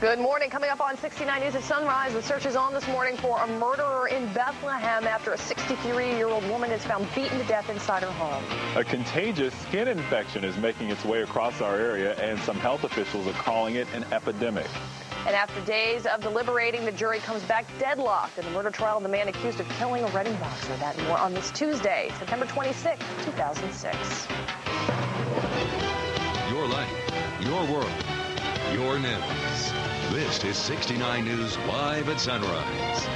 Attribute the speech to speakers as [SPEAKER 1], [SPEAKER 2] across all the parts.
[SPEAKER 1] Good morning. Coming up on 69 News at Sunrise, the search is on this morning for a murderer in Bethlehem after a 63-year-old woman is found beaten to death inside her home.
[SPEAKER 2] A contagious skin infection is making its way across our area, and some health officials are calling it an epidemic.
[SPEAKER 1] And after days of deliberating, the jury comes back deadlocked in the murder trial of the man accused of killing a Reading boxer. That and more on this Tuesday, September 26, 2006.
[SPEAKER 3] Your life, your world, your news. This is 69 News Live at Sunrise.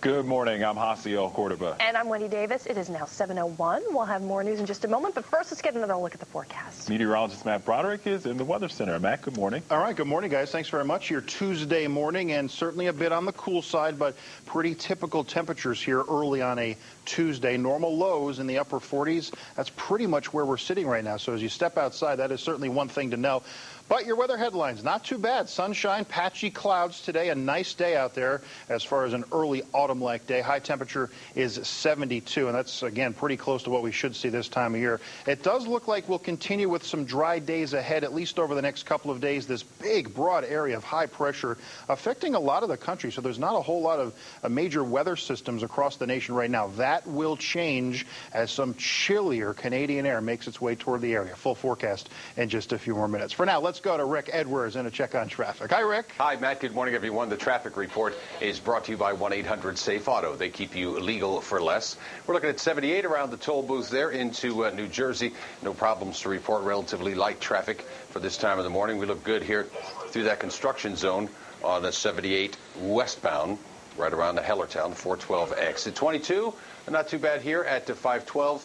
[SPEAKER 2] Good morning. I'm Jaciel Cordoba.
[SPEAKER 1] And I'm Wendy Davis. It is now 7:01. We'll have more news in just a moment, but first let's get another look at the forecast.
[SPEAKER 2] Meteorologist Matt Broderick is in the Weather Center. Matt, good morning.
[SPEAKER 4] All right, good morning, guys. Thanks very much. Your Tuesday morning, and certainly a bit on the cool side, but pretty typical temperatures here early on a Tuesday. Normal lows in the upper 40s. That's pretty much where we're sitting right now. So as you step outside, that is certainly one thing to know. But your weather headlines, not too bad. Sunshine, patchy clouds today. A nice day out there as far as an early autumn-like day. High temperature is 72, and that's, again, pretty close to what we should see this time of year. It does look like we'll continue with some dry days ahead, at least over the next couple of days. This big, broad area of high pressure affecting a lot of the country, so there's not a whole lot of major weather systems across the nation right now. That will change as some chillier Canadian air makes its way toward the area. Full forecast in just a few more minutes. For now, let's go to Rick Edwards and a check on traffic. Hi, Rick.
[SPEAKER 5] Hi, Matt. Good morning, everyone. The traffic report is brought to you by 1-800-SAFE-AUTO. They keep you legal for less. We're looking at 78 around the toll booth there into New Jersey. No problems to report. Relatively light traffic for this time of the morning. We look good here through that construction zone on the 78 westbound, right around the Hellertown, the 412 exit. 22, not too bad here at the 512.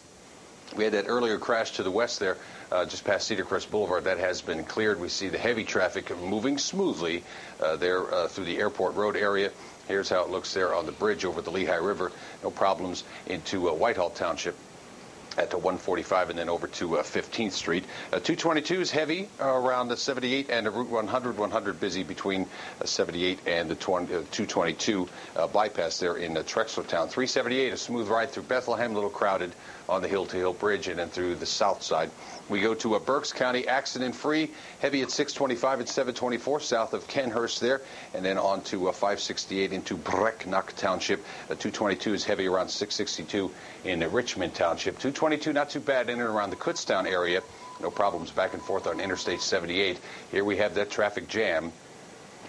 [SPEAKER 5] We had that earlier crash to the west there, just past Cedar Crest Boulevard. That has been cleared. We see the heavy traffic moving smoothly there through the Airport Road area. Here's how it looks there on the bridge over the Lehigh River. No problems into Whitehall Township at 145 and then over to 15th Street. 222 is heavy around the 78 and the Route 100 busy between 78 and the 222 bypass there in Trexlertown. 378, a smooth ride through Bethlehem, a little crowded on the Hill-to-Hill Bridge and then through the south side. We go to Berks County, accident-free, heavy at 625 and 724 south of Kenhurst there, and then on to 568 into Brecknock Township. 222 is heavy around 662 in Richmond Township. 222 not too bad in and around the Kutztown area. No problems back and forth on Interstate 78. Here we have that traffic jam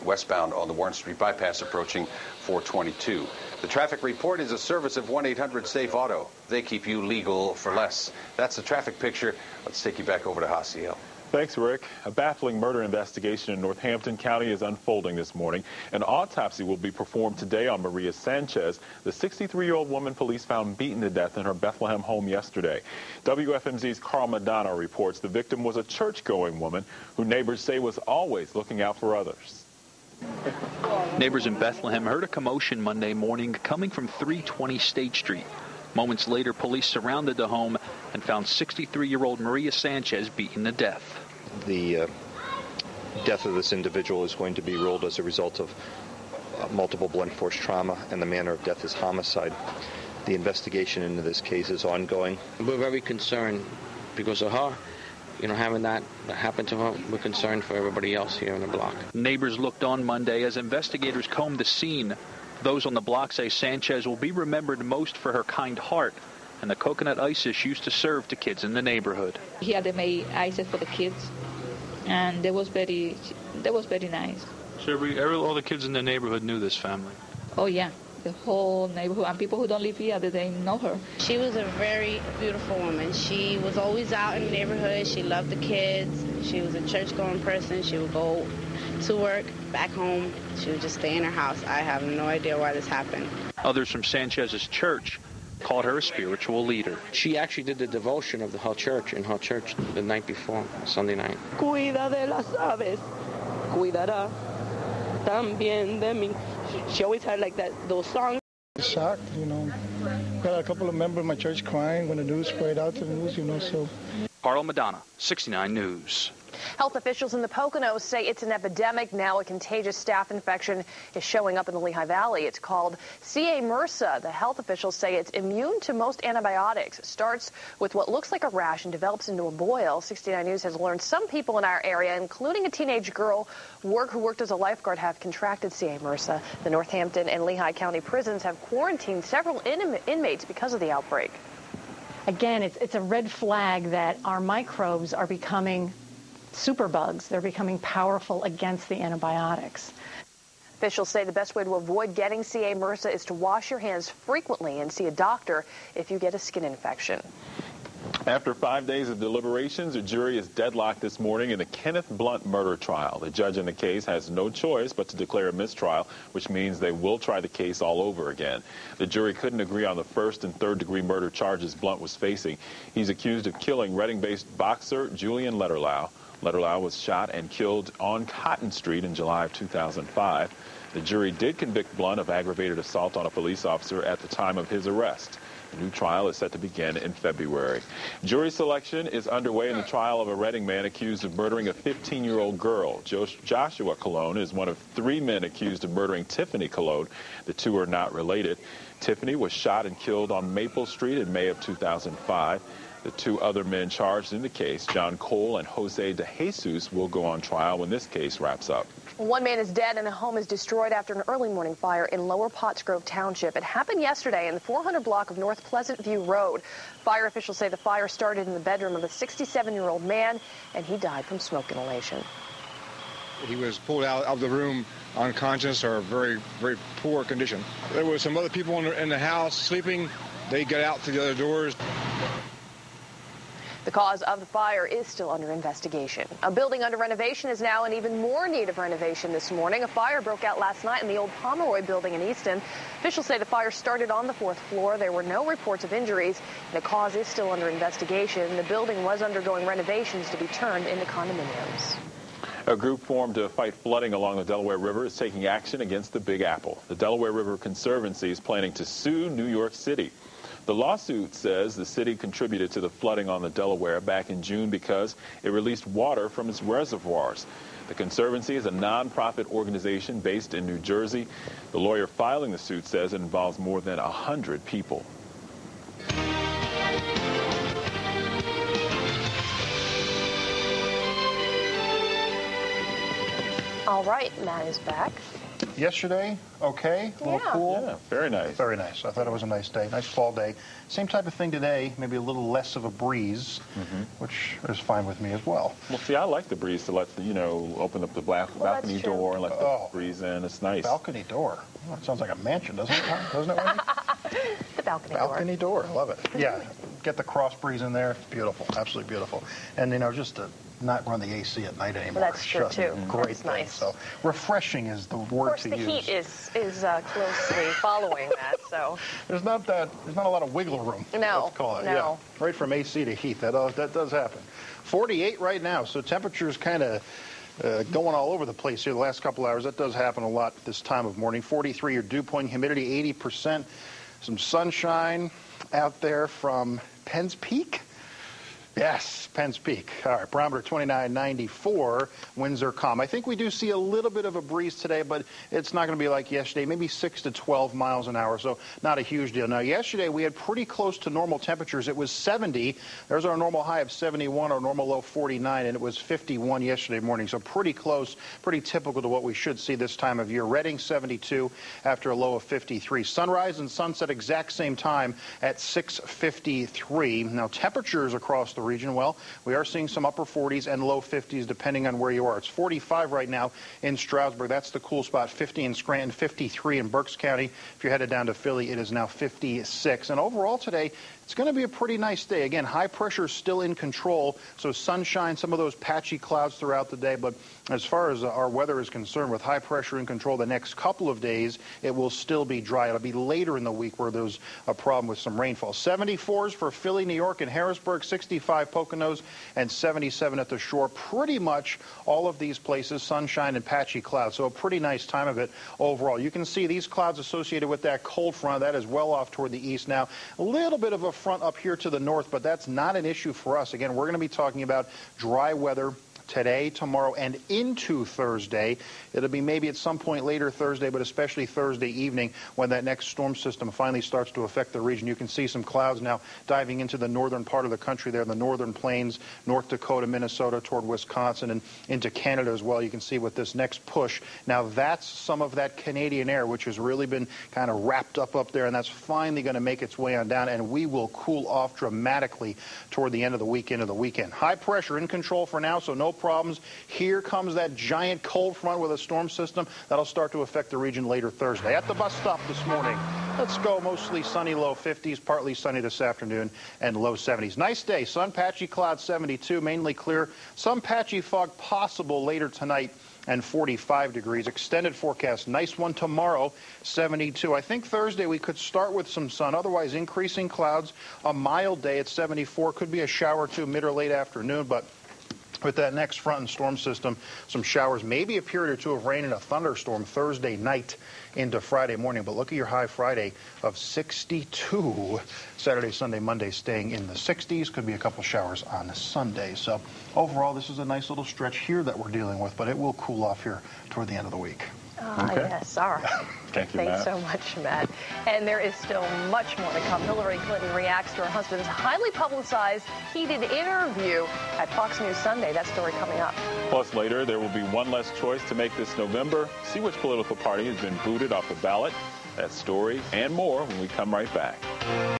[SPEAKER 5] westbound on the Warren Street bypass approaching 422. The traffic report is a service of 1-800-SAFE-AUTO. They keep you legal for less. That's the traffic picture. Let's take you back over to Jaciel.
[SPEAKER 2] Thanks, Rick. A baffling murder investigation in Northampton County is unfolding this morning. An autopsy will be performed today on Maria Sanchez, the 63-year-old woman police found beaten to death in her Bethlehem home yesterday. WFMZ's Carl Madonna reports the victim was a church-going woman who neighbors say was always looking out for others.
[SPEAKER 6] Neighbors in Bethlehem heard a commotion Monday morning coming from 320 State Street. Moments later, police surrounded the home and found 63-year-old Maria Sanchez beaten to death.
[SPEAKER 7] The death of this individual is going to be ruled as a result of multiple blunt force trauma, and the manner of death is homicide. The investigation into this case is ongoing.
[SPEAKER 8] We're very concerned because of her. Having that happen to her, we're concerned for everybody else here in the block.
[SPEAKER 6] Neighbors looked on Monday as investigators combed the scene. Those on the block say Sanchez will be remembered most for her kind heart and the coconut ices she used to serve to kids in the neighborhood.
[SPEAKER 9] He had made ices for the kids, and that was very nice.
[SPEAKER 6] So all the kids in the neighborhood knew this family?
[SPEAKER 9] Oh, yeah. The whole neighborhood, and people who don't live here, they didn't know her.
[SPEAKER 10] She was a very beautiful woman. She was always out in the neighborhood. She loved the kids. She was a church-going person. She would go to work, back home. She would just stay in her house. I have no idea why this happened.
[SPEAKER 6] Others from Sanchez's church called her a spiritual leader.
[SPEAKER 8] She actually did the devotion of her church the night before, Sunday night.
[SPEAKER 11] Cuida de las aves, cuidará también de mí. She always had those songs.
[SPEAKER 12] Shocked, Got a couple of members of my church crying when the news spread out to the news, so.
[SPEAKER 6] Carl Madonna, 69 News.
[SPEAKER 1] Health officials in the Poconos say it's an epidemic now. A contagious staph infection is showing up in the Lehigh Valley. It's called CA MRSA. The health officials say it's immune to most antibiotics. It starts with what looks like a rash and develops into a boil. 69 News has learned some people in our area, including a teenage girl who worked as a lifeguard, have contracted CA MRSA. The Northampton and Lehigh County prisons have quarantined several inmates because of the outbreak.
[SPEAKER 13] Again, it's a red flag that our microbes are becoming superbugs. They're becoming powerful against the antibiotics.
[SPEAKER 1] Officials say the best way to avoid getting CA MRSA is to wash your hands frequently and see a doctor if you get a skin infection.
[SPEAKER 2] After 5 days of deliberations, a jury is deadlocked this morning in the Kenneth Blunt murder trial. The judge in the case has no choice but to declare a mistrial, which means they will try the case all over again. The jury couldn't agree on the first and third-degree murder charges Blunt was facing. He's accused of killing Reading-based boxer Julian Letterlow. Letterlow was shot and killed on Cotton Street in July of 2005. The jury did convict Blunt of aggravated assault on a police officer at the time of his arrest. The new trial is set to begin in February. Jury selection is underway in the trial of a Reading man accused of murdering a 15-year-old girl. Joshua Colon is one of 3 men accused of murdering Tiffany Colon. The two are not related. Tiffany was shot and killed on Maple Street in May of 2005. The 2 other men charged in the case, John Cole and Jose De Jesus, will go on trial when this case wraps up.
[SPEAKER 1] 1 man is dead and a home is destroyed after an early morning fire in Lower Pottsgrove Township. It happened yesterday in the 400 block of North Pleasant View Road. Fire officials say the fire started in the bedroom of a 67-year-old man, and he died from smoke inhalation.
[SPEAKER 14] He was pulled out of the room unconscious or very, very poor condition. There were some other people in the house sleeping. They got out through the other doors.
[SPEAKER 1] The cause of the fire is still under investigation. A building under renovation is now in even more need of renovation this morning. A fire broke out last night in the old Pomeroy building in Easton. Officials say the fire started on the 4th floor. There were no reports of injuries. The cause is still under investigation. The building was undergoing renovations to be turned into condominiums.
[SPEAKER 2] A group formed to fight flooding along the Delaware River is taking action against the Big Apple. The Delaware River Conservancy is planning to sue New York City. The lawsuit says the city contributed to the flooding on the Delaware back in June because it released water from its reservoirs. The Conservancy is a nonprofit organization based in New Jersey. The lawyer filing the suit says it involves more than 100 people.
[SPEAKER 1] All right, Matt is back.
[SPEAKER 4] Yesterday, okay, a little cool.
[SPEAKER 2] Yeah, very nice.
[SPEAKER 4] Very nice. I thought it was a nice day, nice fall day. Same type of thing today, maybe a little less of a breeze, which is fine with me as well.
[SPEAKER 2] Well, see, I like the breeze to let, open up the balcony door and let the breeze in. It's nice.
[SPEAKER 4] Balcony door. Oh, it sounds like a mansion, doesn't it? Doesn't it, Wendy?
[SPEAKER 1] The balcony door.
[SPEAKER 4] Balcony door. I love it. Yeah, get the cross breeze in there. It's beautiful. Absolutely beautiful. And, just to not run the AC at night anymore.
[SPEAKER 1] Well, that's true, too.
[SPEAKER 4] Great
[SPEAKER 1] that's
[SPEAKER 4] thing.
[SPEAKER 1] nice.
[SPEAKER 4] So refreshing is the word to use.
[SPEAKER 1] Of course, the heat is closely following that, so.
[SPEAKER 4] There's not a lot of wiggle room.
[SPEAKER 1] No,
[SPEAKER 4] let's call it.
[SPEAKER 1] no.
[SPEAKER 4] Yeah, right from AC to heat. That does happen. 48 right now, so temperatures kind of going all over the place here the last couple hours. That does happen a lot this time of morning. 43 your dew point, humidity 80%. Some sunshine out there from Penn's Peak. Yes, Penn's Peak. All right, barometer 29.94. Winds are calm. I think we do see a little bit of a breeze today, but it's not going to be like yesterday, maybe 6 to 12 miles an hour, so not a huge deal. Now, yesterday we had pretty close to normal temperatures. It was 70. There's our normal high of 71, our normal low 49, and it was 51 yesterday morning, so pretty close, pretty typical to what we should see this time of year. Reading 72 after a low of 53. Sunrise and sunset exact same time at 6:53. Now, temperatures across the region, well, we are seeing some upper 40s and low 50s depending on where you are. It's 45 right now in Stroudsburg. That's the cool spot. 50 in Scranton, 53 in Berks County. If you're headed down to Philly, it is now 56. And overall today, it's going to be a pretty nice day. Again, high pressure is still in control, so sunshine, some of those patchy clouds throughout the day. But as far as our weather is concerned, with high pressure in control the next couple of days, it will still be dry. It'll be later in the week where there's a problem with some rainfall. 74s for Philly, New York, and Harrisburg, 65 Poconos, and 77 at the shore. Pretty much all of these places, sunshine and patchy clouds, so a pretty nice time of it overall. You can see these clouds associated with that cold front. That is well off toward the east now. A little bit of a front up here to the north, but that's not an issue for us. Again, we're going to be talking about dry weather today, tomorrow, and into Thursday. It'll be maybe at some point later Thursday, but especially Thursday evening when that next storm system finally starts to affect the region. You can see some clouds now diving into the northern part of the country there, the northern plains, North Dakota, Minnesota, toward Wisconsin, and into Canada as well. You can see with this next push. Now that's some of that Canadian air, which has really been kind of wrapped up there, and that's finally going to make its way on down, and we will cool off dramatically toward the end of the week, into the weekend. High pressure in control for now, so no problems. Here comes that giant cold front with a storm system that'll start to affect the region later Thursday. At the bus stop this morning, let's go mostly sunny, low 50s, partly sunny this afternoon, and low 70s. Nice day. Sun, patchy clouds, 72, mainly clear. Some patchy fog possible later tonight, and 45 degrees. Extended forecast, nice one tomorrow, 72. I think Thursday we could start with some sun, otherwise increasing clouds. A mild day at 74. Could be a shower or two mid or late afternoon, but with that next front and storm system, some showers, maybe a period or two of rain and a thunderstorm Thursday night into Friday morning. But look at your high Friday of 62. Saturday, Sunday, Monday staying in the 60s. Could be a couple showers on Sunday. So overall, this is a nice little stretch here that we're dealing with, but it will cool off here toward the end of the week.
[SPEAKER 1] Okay. Yes, all right.
[SPEAKER 2] Thank you,
[SPEAKER 1] Thanks so much, Matt. And there is still much more to come. Hillary Clinton reacts to her husband's highly publicized, heated interview at Fox News Sunday. That story coming up.
[SPEAKER 2] Plus, later, there will be one less choice to make this November. See which political party has been booted off the ballot. That story and more when we come right back.